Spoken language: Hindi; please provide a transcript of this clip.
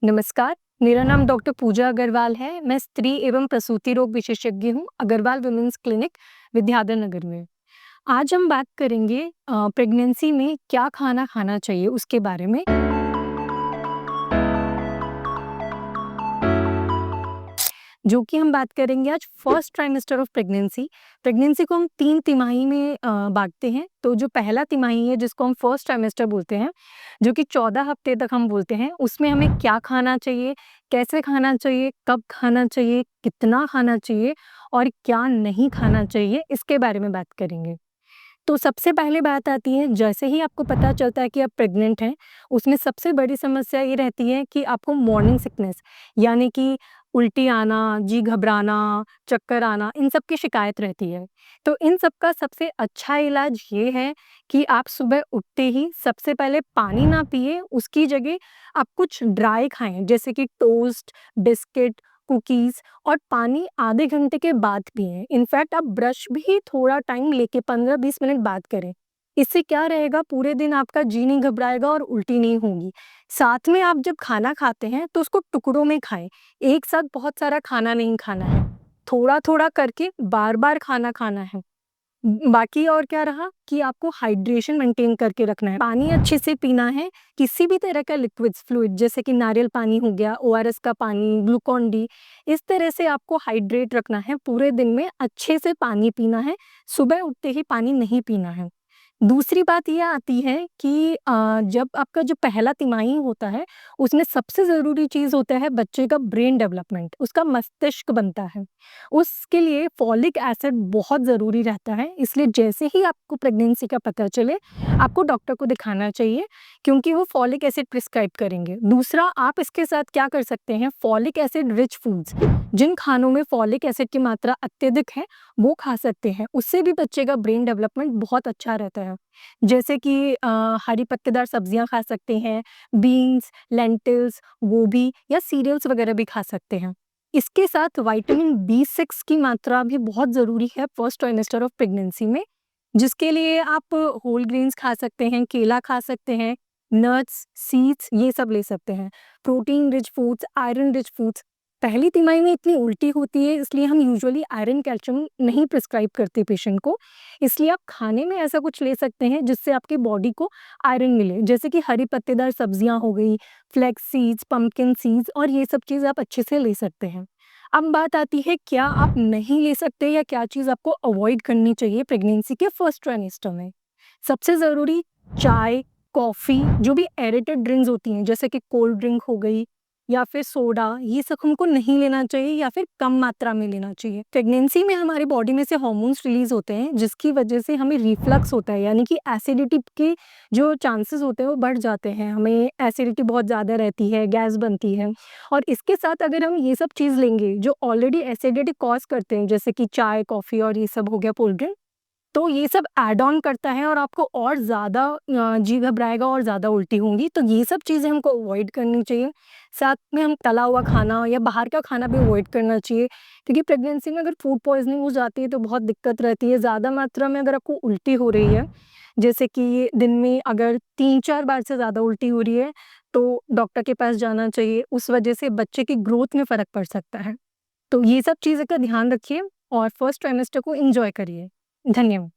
नमस्कार, मेरा नाम डॉक्टर पूजा अग्रवाल है। मैं स्त्री एवं प्रसूति रोग विशेषज्ञ हूँ, अग्रवाल वुमेन्स क्लिनिक, विद्याधर नगर में। आज हम बात करेंगे प्रेगनेंसी में क्या खाना खाना चाहिए उसके बारे में। जो कि हम बात करेंगे आज first trimester of pregnancy. Pregnancy को हम 3 तिमाही में बाँटते हैं। तो जो पहला तिमाही है जिसको हम फर्स्ट ट्राइमेस्टर बोलते हैं, जो कि 14 हफ्ते तक हम बोलते हैं, उसमें हमें क्या खाना चाहिए, कैसे खाना चाहिए, कब खाना चाहिए, कितना खाना चाहिए और क्या नहीं खाना चाहिए, इसके बारे में बात करेंगे। तो सबसे पहले बात आती है, जैसे ही आपको पता चलता है कि आप प्रेग्नेंट हैं, उसमें सबसे बड़ी समस्या ये रहती है कि आपको मॉर्निंग सिकनेस यानी कि उल्टी आना, जी घबराना, चक्कर आना, इन सब की शिकायत रहती है। तो इन सब का सबसे अच्छा इलाज ये है कि आप सुबह उठते ही सबसे पहले पानी ना पिएँ, उसकी जगह आप कुछ ड्राई खाएँ, जैसे कि टोस्ट, बिस्किट, कुकीज़ और पानी आधे घंटे के बाद पिएँ। इनफैक्ट आप ब्रश भी थोड़ा टाइम लेके 15-20 मिनट बाद करें। इससे क्या रहेगा, पूरे दिन आपका जी नहीं घबराएगा और उल्टी नहीं होगी। साथ में आप जब खाना खाते हैं तो उसको टुकड़ों में खाएँ। एक साथ बहुत सारा खाना नहीं खाना है। थोड़ा-थोड़ा करके बार-बार खाना खाना है। बाकी और क्या रहा कि आपको हाइड्रेशन मेंटेन करके रखना है। पानी अच्छे से पीना है, किसी भी तरह का लिक्विड्स फ्लूइड जैसे कि नारियल पानी हो गया, ओआरएस का पानी, ग्लूकॉन डी, इस तरह से आपको हाइड्रेट रखना है। पूरे दिन में अच्छे से पानी पीना है, सुबह उठते ही पानी नहीं पीना है। दूसरी बात ये आती है कि जब आपका जो पहला तिमाही होता है, उसमें सबसे ज़रूरी चीज़ होता है बच्चे का ब्रेन डेवलपमेंट, उसका मस्तिष्क बनता है। उसके लिए फॉलिक एसिड बहुत ज़रूरी रहता है, इसलिए जैसे ही आपको प्रेगनेंसी का पता चले, आपको डॉक्टर को दिखाना चाहिए क्योंकि वो फॉलिक एसिड प्रिस्क्राइब करेंगे। दूसरा, आप इसके साथ क्या कर सकते हैं, फॉलिक एसिड रिच फूड्स, जिन खानों में फॉलिक एसिड की मात्रा अत्यधिक है, वो खा सकते हैं। उससे भी बच्चे का ब्रेन डेवलपमेंट बहुत अच्छा रहता है। जैसे कि हरी पत्तेदार सब्जियाँ खा सकते हैं, बीन्स, लेंटिल्स, गोभी या सीरियल्स वगैरह भी खा सकते हैं। इसके साथ विटामिन बी6 की मात्रा भी बहुत ज़रूरी है फर्स्ट ट्राइमेस्टर ऑफ प्रेगनेंसी में, जिसके लिए आप होल ग्रेन्स खा सकते हैं, केला खा सकते हैं, नट्स, सीड्स ये सब ले सकते हैं। Protein rich foods, iron rich foods. पहली तिमाही में इतनी उल्टी होती है, इसलिए हम यूजुअली आयरन कैल्शियम नहीं प्रिस्क्राइब करते पेशेंट को। इसलिए आप खाने में ऐसा कुछ ले सकते हैं जिससे आपकी बॉडी को आयरन मिले, जैसे कि हरी पत्तेदार सब्जियाँ हो गई, फ्लैक्स सीड्स, पम्पकिन सीड्स और ये सब चीज़ आप अच्छे से ले सकते हैं। अब बात आती है क्या आप नहीं ले सकते या क्या चीज़ आपको अवॉइड करनी चाहिए प्रेगनेंसी के फर्स्ट ट्राइमेस्टर में। सबसे ज़रूरी चाय, कॉफ़ी, जो भी एरेटेड ड्रिंक्स होती हैं जैसे कि कोल्ड ड्रिंक हो गई या फिर सोडा, ये सब हमको नहीं लेना चाहिए या फिर कम मात्रा में लेना चाहिए। प्रेगनेंसी में हमारी बॉडी में से हार्मोन्स रिलीज़ होते हैं जिसकी वजह से हमें रिफ्लक्स होता है, यानी कि एसिडिटी के जो चांसेस होते हैं वो बढ़ जाते हैं। हमें एसिडिटी बहुत ज़्यादा रहती है, गैस बनती है और इसके साथ अगर हम ये सब चीज़ लेंगे जो ऑलरेडी एसिडिटी कॉज़ करते हैं, जैसे कि चाय, कॉफ़ी और ये सब हो गया कोल्ड ड्रिंक, तो ये सब ऐड ऑन करता है और आपको और ज़्यादा जी घबराएगा और ज़्यादा उल्टी होंगी, तो ये सब चीज़ें हमको अवॉइड करनी चाहिए। साथ में हम तला हुआ खाना या बाहर का खाना भी अवॉइड करना चाहिए, क्योंकि प्रेगनेंसी में अगर फूड पॉइज़निंग हो जाती है तो बहुत दिक्कत रहती है। ज़्यादा मात्रा में अगर आपको उल्टी हो रही है, जैसे कि दिन में अगर 3-4 बार से ज़्यादा उल्टी हो रही है, तो डॉक्टर के पास जाना चाहिए। उस वजह से बच्चे की ग्रोथ में फ़र्क पड़ सकता है। तो ये सब चीज़ें का ध्यान रखिए और फर्स्ट ट्राइमेस्टर को एन्जॉय करिए। धन्यवाद।